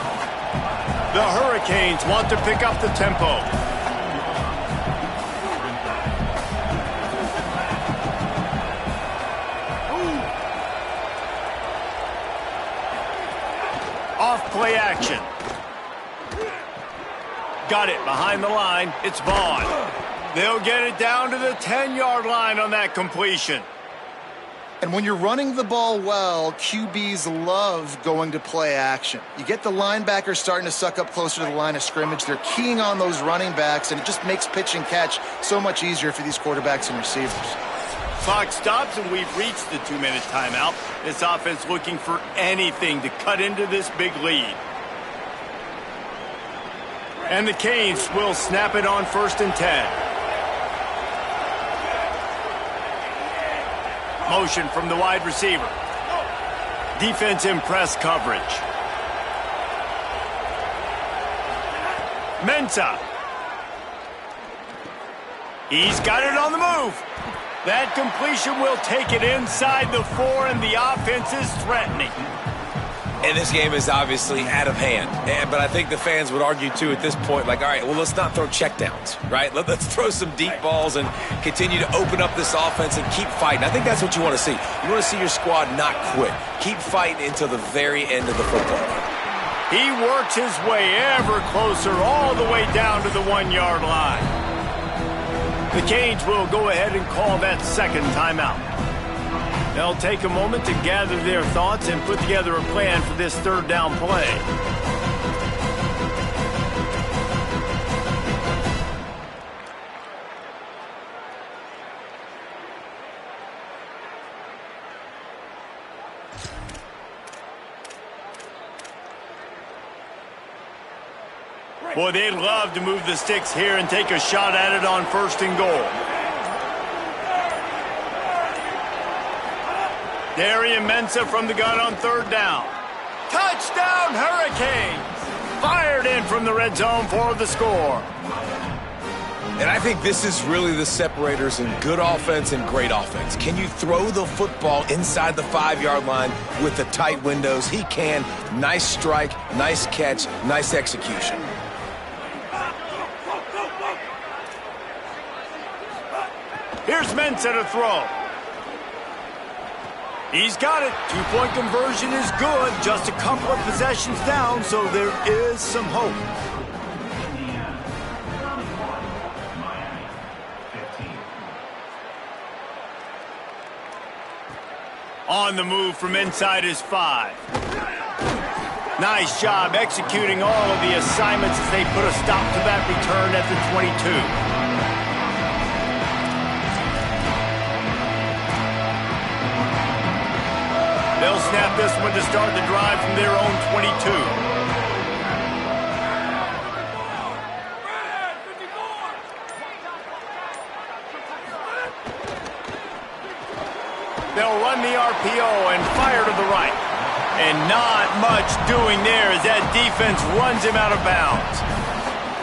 The Hurricanes want to pick up the tempo. Off play action. Got it behind the line. It's Vaughn. They'll get it down to the 10-yard line on that completion. And when you're running the ball well, QBs love going to play action. You get the linebackers starting to suck up closer to the line of scrimmage. They're keying on those running backs, and it just makes pitch and catch so much easier for these quarterbacks and receivers. Clock stops, and we've reached the 2-minute timeout. This offense looking for anything to cut into this big lead. And the Canes will snap it on 1st and 10. Motion from the wide receiver. Defense in press coverage. Mensah. He's got it on the move. That completion will take it inside the 4, and the offense is threatening. And this game is obviously out of hand. But I think the fans would argue, too, at this point, like, all right, well, let's not throw checkdowns, right? Let's throw some deep balls and continue to open up this offense and keep fighting. I think that's what you want to see. You want to see your squad not quit. Keep fighting until the very end of the football. He works his way ever closer all the way down to the 1-yard line. The Canes will go ahead and call that second timeout. They'll take a moment to gather their thoughts and put together a plan for this third down play. Boy, they'd love to move the sticks here and take a shot at it on 1st and goal. Darian Mensah from the gun on 3rd down. Touchdown, Hurricanes! Fired in from the red zone for the score. And I think this is really the separators in good offense and great offense. Can you throw the football inside the 5-yard line with the tight windows? He can. Nice strike, nice catch, nice execution. Here's Mensah to throw. He's got it. 2-point conversion is good. Just a couple of possessions down, so there is some hope. On the move from inside his 5. Nice job executing all of the assignments as they put a stop to that return at the 22. They'll snap this one to start the drive from their own 22. They'll run the RPO and fire to the right. And not much doing there as that defense runs him out of bounds.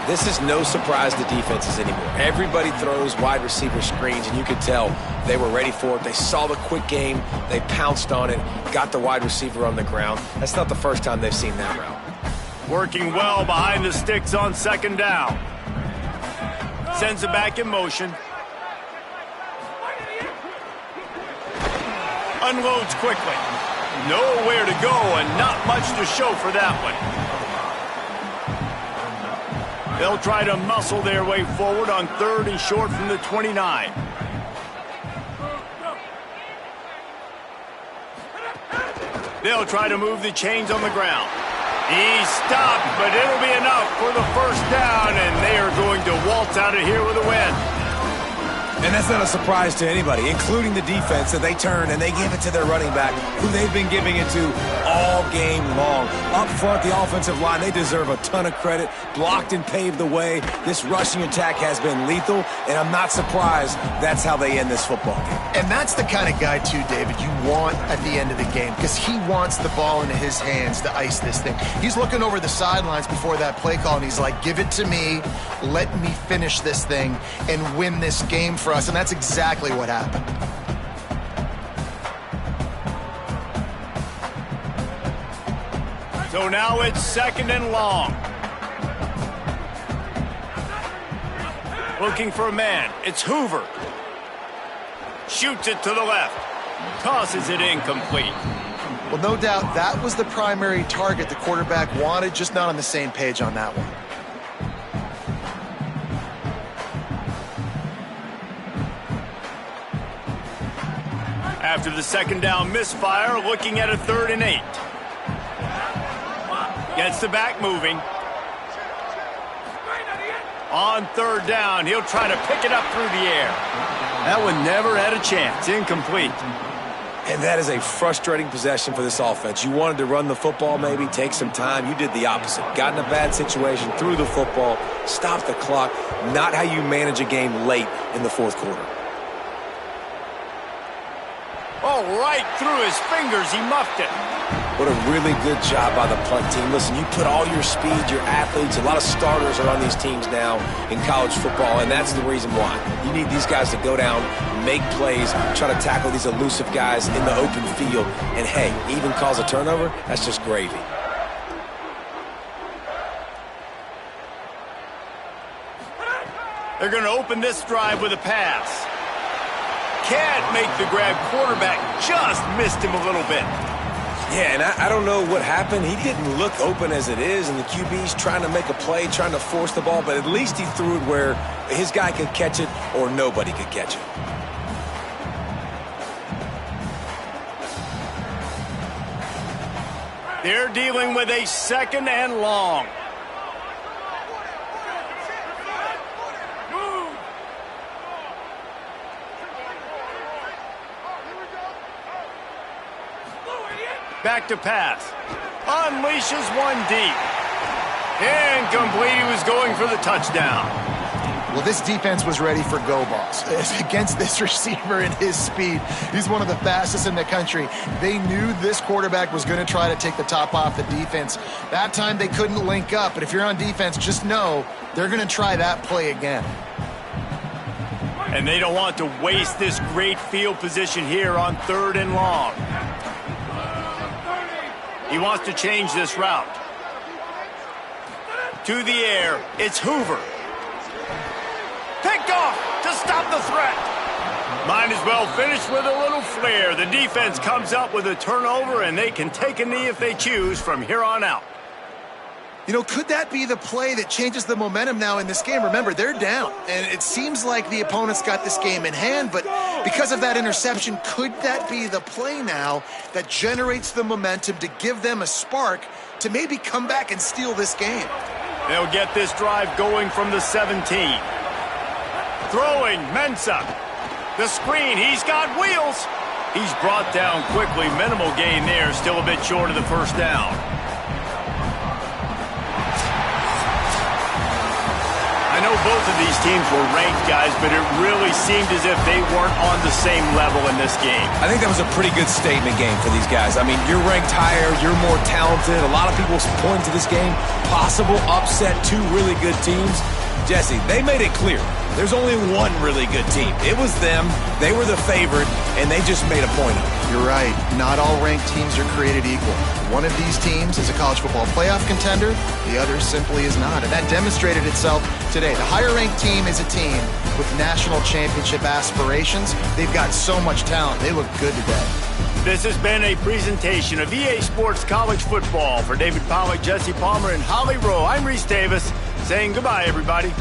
This is no surprise to defenses anymore. Everybody throws wide receiver screens, and you could tell they were ready for it. They saw the quick game. They pounced on it, got the wide receiver on the ground. That's not the first time they've seen that route. Working well behind the sticks on 2nd down. Sends it back in motion. Unloads quickly. Nowhere to go and not much to show for that one. They'll try to muscle their way forward on 3rd and short from the 29. They'll try to move the chains on the ground. He's stopped, but it'll be enough for the 1st down, and they are going to waltz out of here with a win. And that's not a surprise to anybody, including the defense, that they turn and they give it to their running back, who they've been giving it to all game long. Up front, the offensive line, they deserve a ton of credit. Blocked and paved the way. This rushing attack has been lethal, and I'm not surprised that's how they end this football game. And that's the kind of guy, too, David, you want at the end of the game, because he wants the ball into his hands to ice this thing. He's looking over the sidelines before that play call, and he's like, give it to me, let me finish this thing and win this game for us, and that's exactly what happened. So now it's 2nd and long. Looking for a man. It's Hoover. Shoots it to the left. Tosses it incomplete. Well, no doubt that was the primary target the quarterback wanted, just not on the same page on that one. After the 2nd down misfire, looking at a 3rd and 8. Gets the back moving. On 3rd down, he'll try to pick it up through the air. That one never had a chance. Incomplete. And that is a frustrating possession for this offense. You wanted to run the football, maybe, take some time. You did the opposite. Got in a bad situation, threw the football, stopped the clock. Not how you manage a game late in the 4th quarter. Oh, right through his fingers, he muffed it. What a really good job by the punt team. Listen, you put all your speed, your athletes, a lot of starters are on these teams now in college football, and that's the reason why. You need these guys to go down, make plays, try to tackle these elusive guys in the open field, and hey, even cause a turnover, that's just gravy. They're going to open this drive with a pass. Can't make the grab. Quarterback just missed him a little bit. Yeah, and I don't know what happened. He didn't look open as it is, and the QB's trying to make a play, trying to force the ball, but at least he threw it where his guy could catch it or nobody could catch it. They're dealing with a 2nd and long. Back to pass. Unleashes one deep. Incomplete. He was going for the touchdown. Well, this defense was ready for go balls. Against this receiver and his speed, he's one of the fastest in the country. They knew this quarterback was going to try to take the top off the defense. That time they couldn't link up, but if you're on defense, just know they're going to try that play again. And they don't want to waste this great field position here on 3rd and long. He wants to change this route. To the air, it's Hoover. Picked off to stop the threat. Might as well finish with a little flair. The defense comes up with a turnover, and they can take a knee if they choose from here on out. You know, could that be the play that changes the momentum now in this game? Remember, they're down, and it seems like the opponent's got this game in hand, but because of that interception, could that be the play now that generates the momentum to give them a spark to maybe come back and steal this game? They'll get this drive going from the 17. Throwing, Mensah. The screen, he's got wheels. He's brought down quickly. Minimal gain there, still a bit short of the 1st down. I know both of these teams were ranked, guys, but it really seemed as if they weren't on the same level in this game. I think that was a pretty good statement game for these guys. I mean, you're ranked higher, you're more talented. A lot of people point to this game. Possible upset, 2 really good teams. Jesse, they made it clear. There's only one really good team. It was them. They were the favorite, and they just made a point of it. You're right. Not all ranked teams are created equal. One of these teams is a college football playoff contender. The other simply is not. And that demonstrated itself today. The higher-ranked team is a team with national championship aspirations. They've got so much talent. They look good today. This has been a presentation of EA Sports College Football. For David Pollack, Jesse Palmer, and Holly Rowe, I'm Reese Davis saying goodbye, everybody.